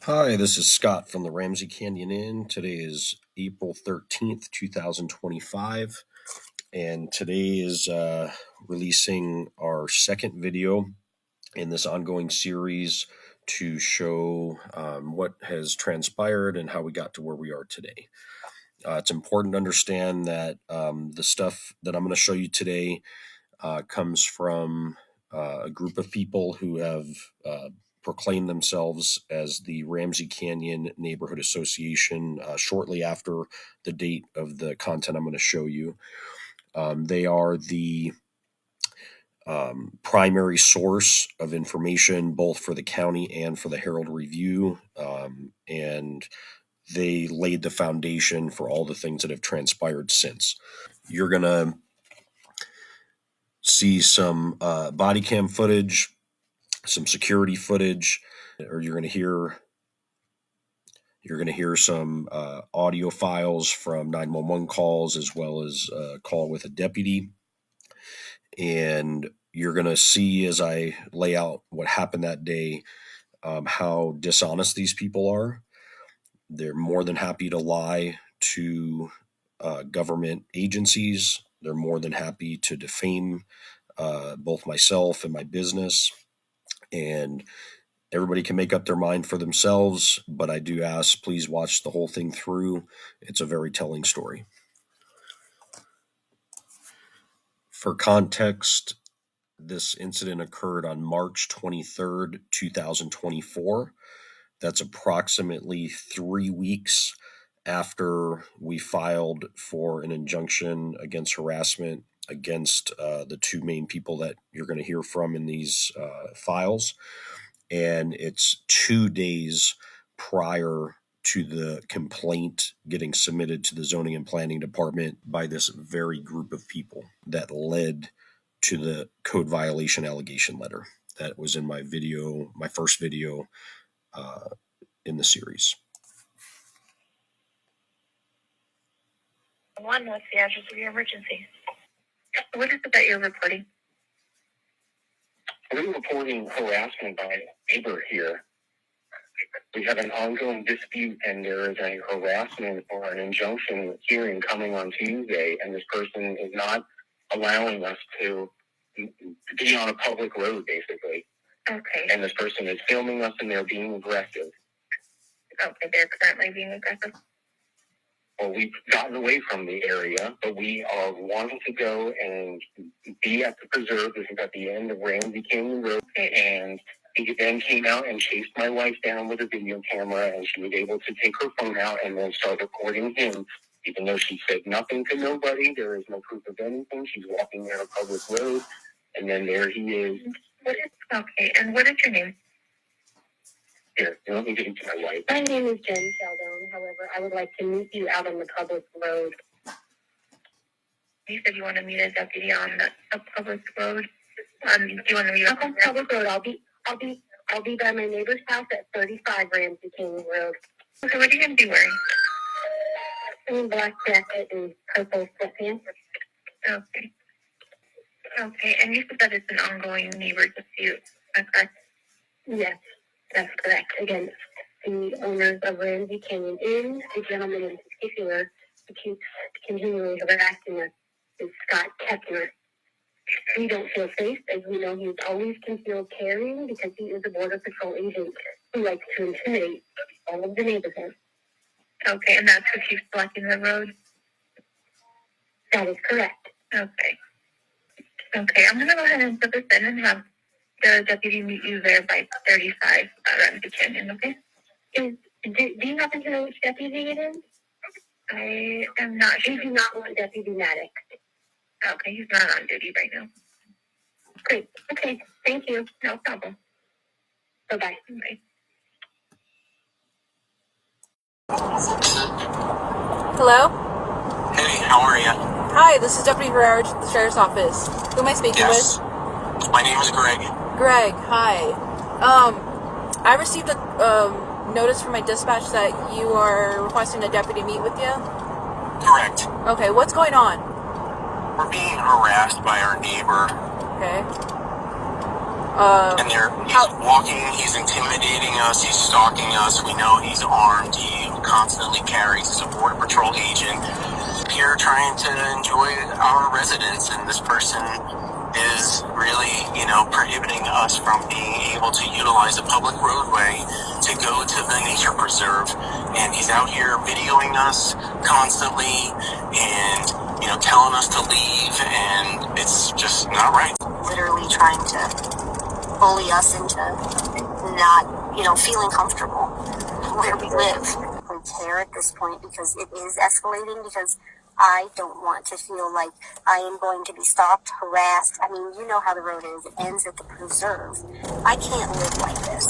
Hi, this is Scott from the Ramsey Canyon Inn. Today is April 13th, 2025, and today is releasing our second video in this ongoing series to show what has transpired and how we got to where we are today. It's important to understand that the stuff that I'm going to show you today comes from a group of people who have proclaimed themselves as the Ramsey Canyon Neighborhood Association shortly after the date of the content I'm going to show you. They are the primary source of information both for the county and for the Herald Review, and they laid the foundation for all the things that have transpired since. You're going to see some body cam footage, some security footage, or you're going to hear some audio files from 911 calls as well as a call with a deputy. And you're going to see, as I lay out what happened that day, how dishonest these people are. They're more than happy to lie to government agencies. They're more than happy to defame both myself and my business. And everybody can make up their mind for themselves, but I do ask, please watch the whole thing through. It's a very telling story. For context, this incident occurred on March 23rd, 2024. That's approximately 3 weeks after we filed for an injunction against harassment against the two main people that you're going to hear from in these files. And it's 2 days prior to the complaint getting submitted to the zoning and planning department by this very group of people that led to the code violation allegation letter that was in my video, my first video in the series. One, what's the address of your emergency? What is it that you're reporting? We're reporting harassment by a neighbor here. We have an ongoing dispute, and there is a harassment or an injunction hearing coming on Tuesday, and this person is not allowing us to be on a public road, basically. Okay. And this person is filming us, and they're being aggressive. Okay, they're currently being aggressive. Well, we've gotten away from the area, but we are wanting to go and be at the preserve. This is at the end of Ramsey Canyon Road, and he then came out and chased my wife down with a video camera, and she was able to take her phone out and then start recording him, even though she said nothing to nobody. There is no proof of anything. She's walking down a public road, and then there he is. Okay, and what is your name? Here, let me get into my wife. My name is Jen Sheldon. However, I would like to meet you out on the public road. You said you want to meet a deputy on a public road. Do you want to meet on public road? I'll be by my neighbor's house at 35 Ramsey Canyon Road. Okay, what are you going to be wearing? Black jacket and purple sweatpants. Okay. Okay, and you said that it's an ongoing neighbor dispute. That's correct? Yes, that's correct. Again, the owners of Ramsey Canyon Inn, the gentleman in particular who keeps continually harassing us, is Scott Kepner. We don't feel safe, as we know he's always concealed carrying because he is a border patrol agent who likes to intimidate all of the neighborhood. Okay, and that's who keeps blocking the road? That is correct. Okay. Okay, I'm going to go ahead and put this in and have the deputy meet you there by 35 Ramsey Canyon, okay? Do you happen to know which deputy it is? I am not sure. We do not want Deputy Maddox. Okay, he's not on duty right now. Great. Okay, thank you. No problem. Bye-bye. Bye. Hello? Hey, how are you? Hi, this is Deputy Herrera at the Sheriff's Office. Who am I speaking Yes. with? My name is Greg. Greg, hi. I received a notice from my dispatch that you are requesting a deputy meet with you. Correct. Okay, what's going on? We're being harassed by our neighbor. Okay. And he's walking, he's intimidating us, he's stalking us. We know he's armed. He constantly carries as a Border Patrol agent here trying to enjoy our residence. And this person is really, prohibiting us from being able to utilize a public roadway to go to the nature preserve. And he's out here videoing us constantly and, telling us to leave. And it's just not right. Literally trying to bully us into not, feeling comfortable where we live. I don't care at this point because it is escalating, because I don't want to feel like I am going to be stopped, harassed. I mean, you know how the road is. It ends at the preserve. I can't live like this.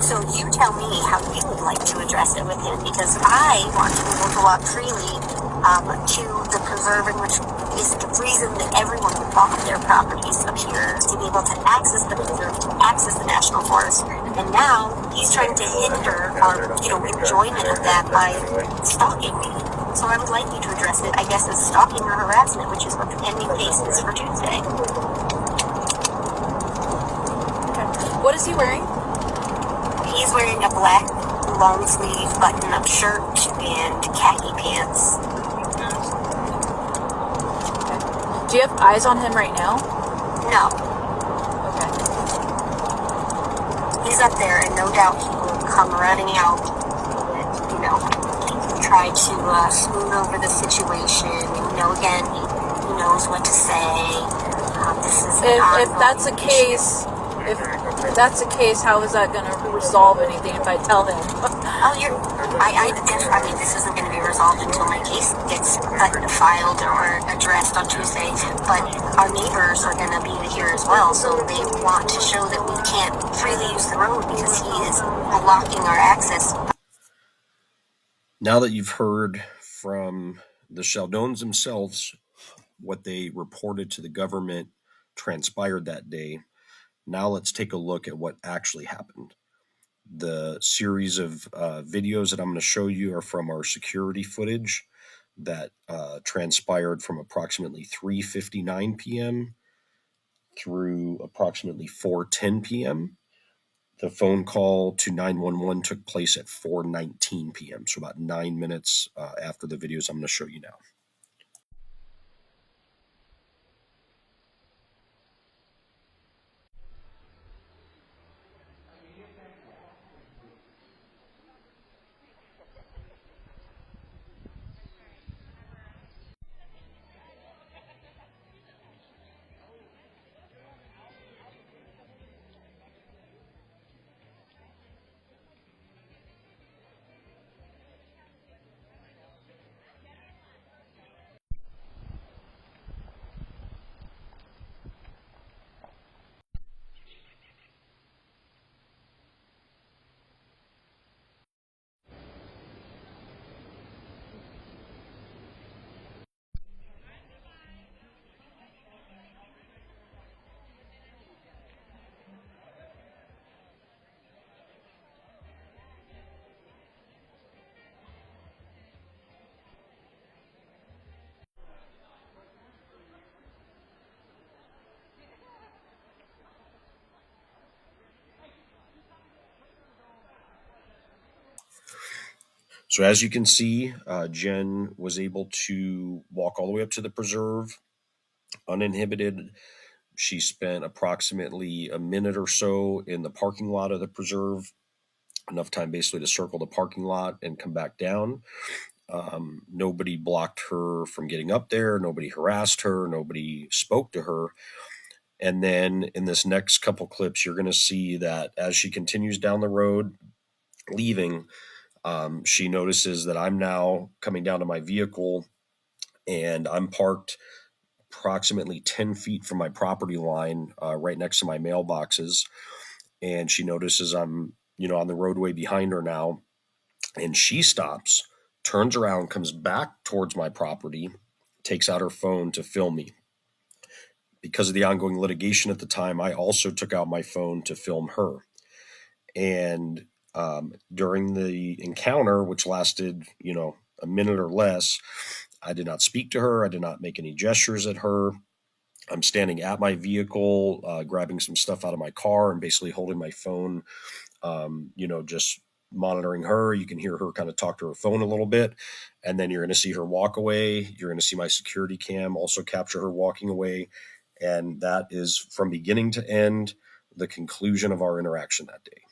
So you tell me how you would like to address it with him, because I want to be able to walk freely to the preserve, in which is the reason that everyone would bought their properties up here, to be able to access the preserve, to access the national forest. And now he's trying to hinder our, enjoyment of that by stalking me. So I would like you to address it, I guess, as stalking or harassment, which is what the pending case is for Tuesday. Okay. What is he wearing? He's wearing a black long sleeve button-up shirt and khaki pants. Do you have eyes on him right now? No. Okay. He's up there, and no doubt he will come running out and, try to smooth over the situation. And, again, he knows what to say. This is If that's the case, if that's the case, how is that going to resolve anything if I tell him? I mean, this isn't going to be resolved until my case gets filed or addressed on Tuesday, but our neighbors are going to be here as well, so they want to show that we can't freely use the road because he is blocking our access. Now that you've heard from the Shaldones themselves what they reported to the government transpired that day, now let's take a look at what actually happened. The series of videos that I'm going to show you are from our security footage that transpired from approximately 3:59 p.m. through approximately 4:10 p.m. The phone call to 911 took place at 4:19 p.m., so about 9 minutes after the videos I'm going to show you now. So as you can see, Jen was able to walk all the way up to the preserve uninhibited. She spent approximately a minute or so in the parking lot of the preserve, enough time basically to circle the parking lot and come back down. Nobody blocked her from getting up there. Nobody harassed her. Nobody spoke to her. And then in this next couple clips, you're going to see that as she continues down the road, leaving, she notices that I'm now coming down to my vehicle and I'm parked approximately 10 feet from my property line, right next to my mailboxes. And she notices I'm, on the roadway behind her now. And she stops, turns around, comes back towards my property, takes out her phone to film me. Because of the ongoing litigation at the time, I also took out my phone to film her. And during the encounter, which lasted, a minute or less, I did not speak to her. I did not make any gestures at her. I'm standing at my vehicle, grabbing some stuff out of my car and basically holding my phone, just monitoring her. You can hear her kind of talk to her phone a little bit. And then you're going to see her walk away. You're going to see my security cam also capture her walking away. And that is, from beginning to end, the conclusion of our interaction that day.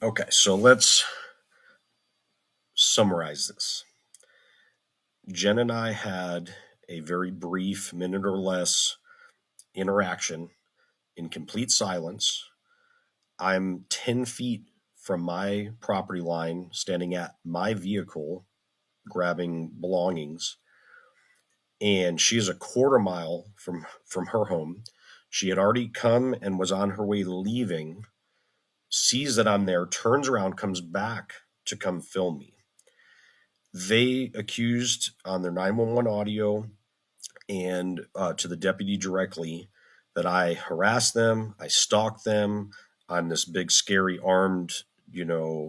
Okay, so let's summarize this. Jen and I had a very brief, minute or less, interaction in complete silence. I'm 10 feet from my property line, standing at my vehicle, grabbing belongings. And she is a quarter mile from her home. She had already come and was on her way leaving, sees that I'm there, turns around, comes back to come film me. They accused on their 911 audio and to the deputy directly that I harassed them, I stalked them, I'm this big, scary, armed,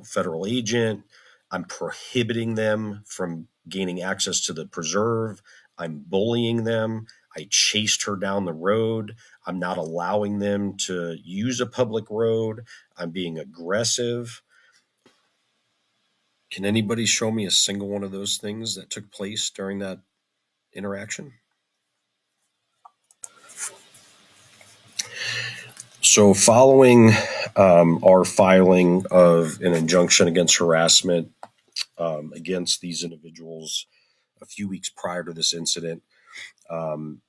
federal agent. I'm prohibiting them from gaining access to the preserve. I'm bullying them. I chased her down the road. I'm not allowing them to use a public road. I'm being aggressive. Can anybody show me a single one of those things that took place during that interaction? So following our filing of an injunction against harassment against these individuals a few weeks prior to this incident, all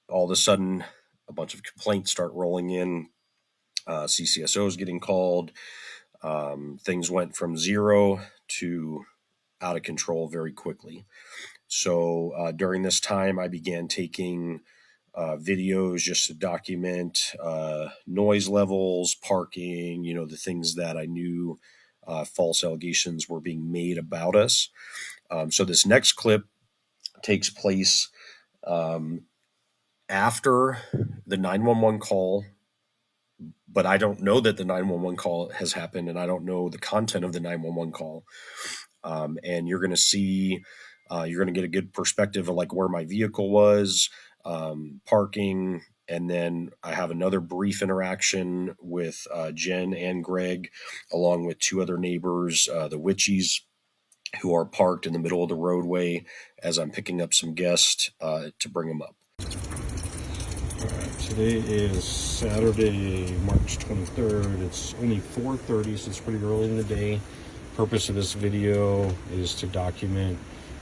of a sudden a bunch of complaints start rolling in. CCSOs getting called. Things went from 0 to out of control very quickly. So during this time, I began taking videos just to document noise levels, parking, the things that I knew false allegations were being made about us. So this next clip takes place after the 911 call, but I don't know that the 911 call has happened, and I don't know the content of the 911 call. And you're going to see, you're going to get a good perspective of like where my vehicle was, parking, and then I have another brief interaction with Jen and Greg, along with 2 other neighbors, the Witchies, who are parked in the middle of the roadway as I'm picking up some guests to bring them up. Today is Saturday, March 23rd. It's only 4:30, so it's pretty early in the day. Purpose of this video is to document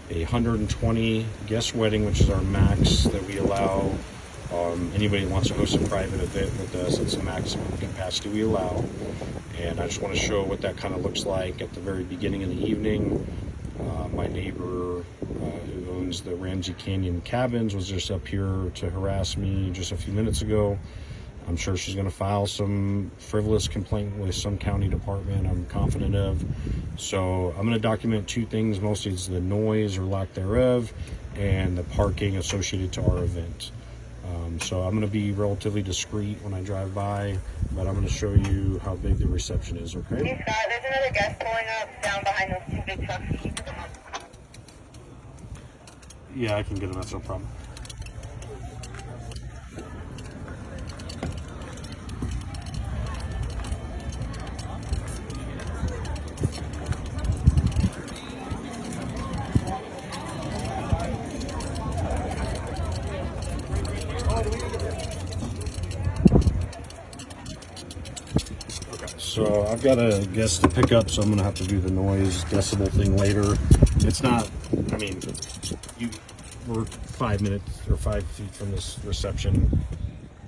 a 120 guest wedding, which is our max that we allow. Anybody that wants to host a private event with us, it's the maximum capacity we allow. And I just want to show what that kind of looks like at the very beginning of the evening. My neighbor who owns the Ramsey Canyon Cabins, was just up here to harass me just a few minutes ago. I'm sure she's going to file some frivolous complaint with some county department, I'm confident of. So I'm going to document two things. Mostly it's the noise or lack thereof and the parking associated to our event. So I'm going to be relatively discreet when I drive by, but I'm going to show you how big the reception is, okay? Hey, Scott, there's another guest pulling up down behind those two big trucks. Can you pick them up? Yeah, I can get them. That's no problem. So I've got a guest to pick up, so I'm going to have to do the noise decibel thing later. It's not, I mean, we're 5 minutes or 5 feet from this reception,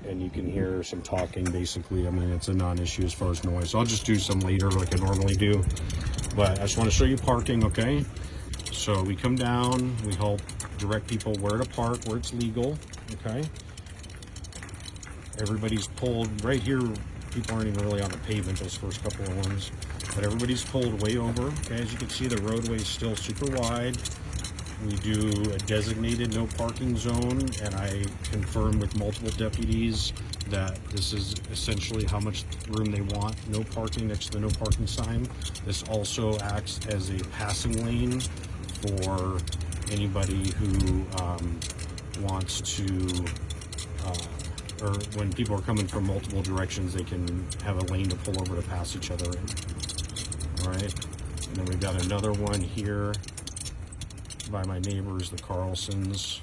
and you can hear some talking, basically. I mean, it's a non-issue as far as noise. So I'll just do some later like I normally do. But I just want to show you parking, okay? So we come down, we help direct people where to park, where it's legal, okay? Everybody's pulled right here. People aren't even really on the pavement, those first couple of ones, but everybody's pulled way over. Okay, as you can see, the roadway is still super wide. We do a designated no parking zone, and I confirm with multiple deputies that this is essentially how much room they want. No parking next to the no parking sign. This also acts as a passing lane for anybody who wants to or when people are coming from multiple directions, they can have a lane to pull over to pass each other in. All right, and then we've got another one here by my neighbors, the Carlsons,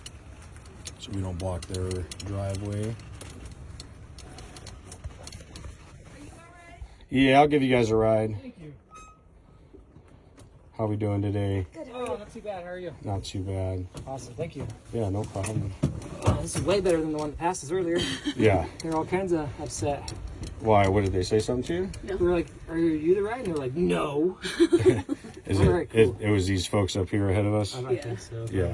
so we don't block their driveway. Yeah, I'll give you guys a ride. Thank you. How we doing today? Good. Oh, not too bad. How are you? Not too bad. Awesome. Thank you. Yeah, no problem. Oh, this is way better than the one that passed us earlier. Yeah. They're all kinds of upset. Why? What did they say something to you? No. We were like, "Are you the ride?" And they're like, "No." Is All right, cool. it was these folks up here ahead of us? I think so. Yeah.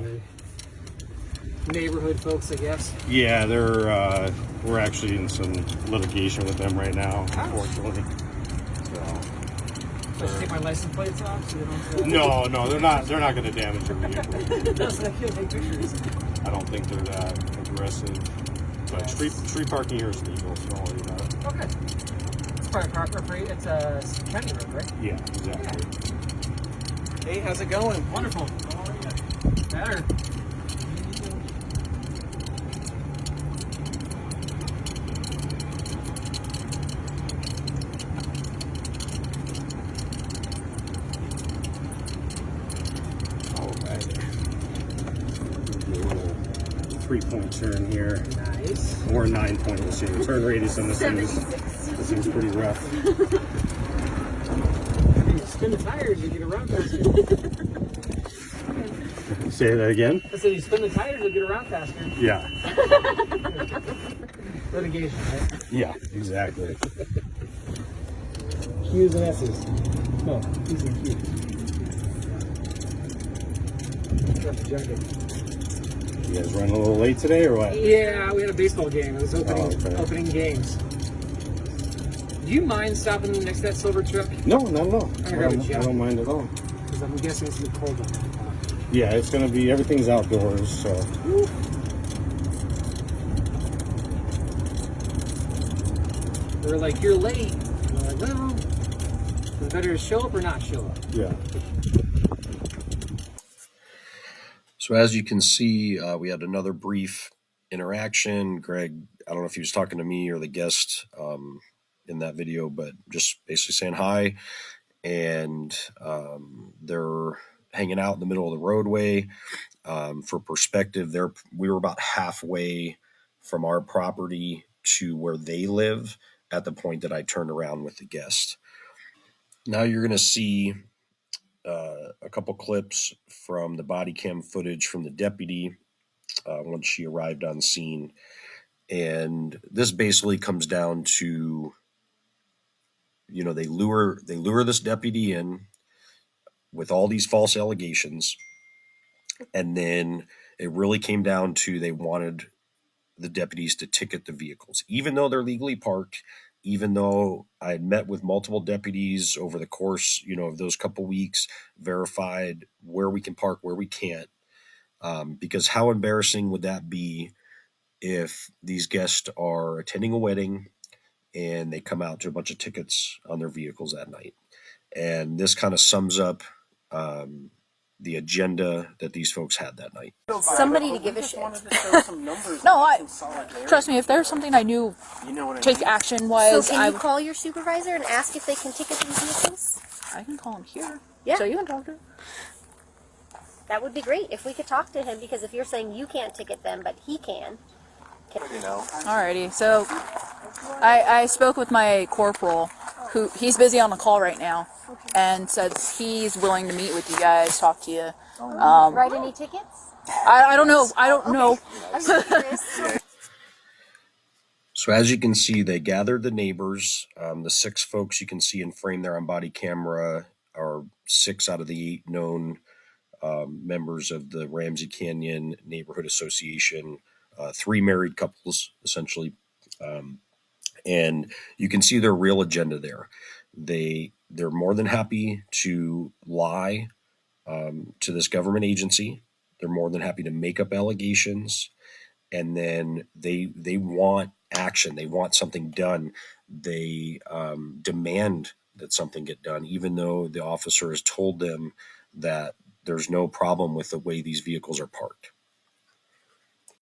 Neighborhood folks, I guess. Yeah, we're actually in some litigation with them right now, unfortunately. So I should take my license plates off so they don't. No, they're not going to damage your vehicle. No, so I can't take pictures. I don't think they're that aggressive. But street parking here is legal, so don't worry about it. Okay. It's private property. It's a county road, right? Yeah, exactly. Hey, how's it going? Wonderful. How are you? Better. Three-point turn here. Nice. Or 9-point. We'll see. The turn radius on this thing's pretty rough. If you spin the tires, you get around faster. Say that again? I said you spin the tires, you'll get around faster. Yeah. Litigation, right? Yeah, exactly. Q's and S's. No, Q's and Q's. Got the jacket. You guys running a little late today or what? Yeah, we had a baseball game. It was opening games. Do you mind stopping next to that silver truck? No, not at all. I don't mind at all. Because I'm guessing it's gonna be cold. Yeah, it's going to be, everything's outdoors, so. Woo. They're like, you're late. And I'm like, well, it's better to show up or not show up. Yeah. So as you can see, we had another brief interaction. Greg, I don't know if he was talking to me or the guest in that video, but just basically saying hi. And they're hanging out in the middle of the roadway. For perspective, we were about halfway from our property to where they live at the point that I turned around with the guest. Now you're going to see a couple clips from the body cam footage from the deputy once she arrived on scene. And this basically comes down to, they lure this deputy in with all these false allegations. And then it really came down to they wanted the deputies to ticket the vehicles, even though they're legally parked, even though I had met with multiple deputies over the course, of those couple weeks, verified where we can park, where we can't. Because how embarrassing would that be if these guests are attending a wedding and they come out to a bunch of tickets on their vehicles that night? And this kind of sums up the agenda that these folks had that night. Somebody to give a shit. No, trust me, if there's something I knew take action was, So can you call your supervisor and ask if they can ticket these vehicles? I can call him here. Yeah. So you can talk to him. That would be great if we could talk to him, because if you're saying you can't ticket them, but he can. Alrighty, so I spoke with my corporal, who he's busy on a call right now, and says he's willing to meet with you guys, talk to you. Write any tickets? I don't know. I don't know. I'm just curious. So as you can see, they gathered the neighbors. The 6 folks you can see in frame there on body camera are 6 out of the 8 known members of the Ramsey Canyon Neighborhood Association, 3 married couples, essentially. And you can see their real agenda there. They're more than happy to lie to this government agency. They're more than happy to make up allegations. And then they want action. They want something done. They demand that something get done, even though the officer has told them that there's no problem with the way these vehicles are parked.